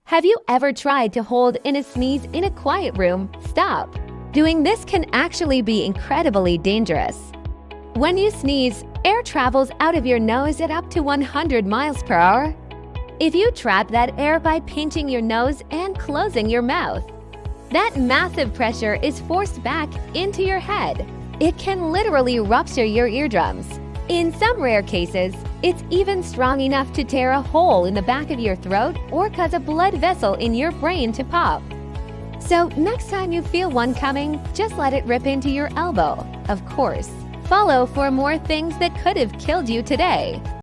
Have you ever tried to hold in a sneeze in a quiet room? Stop. Doing this can actually be incredibly dangerous. When you sneeze, air travels out of your nose at up to 100 miles per hour. If you trap that air by pinching your nose and closing your mouth, that massive pressure is forced back into your head. It can literally rupture your eardrums. In some rare cases, it's even strong enough to tear a hole in the back of your throat or cause a blood vessel in your brain to pop. So next time you feel one coming, just let it rip into your elbow, of course. Follow for more things that could have killed you today.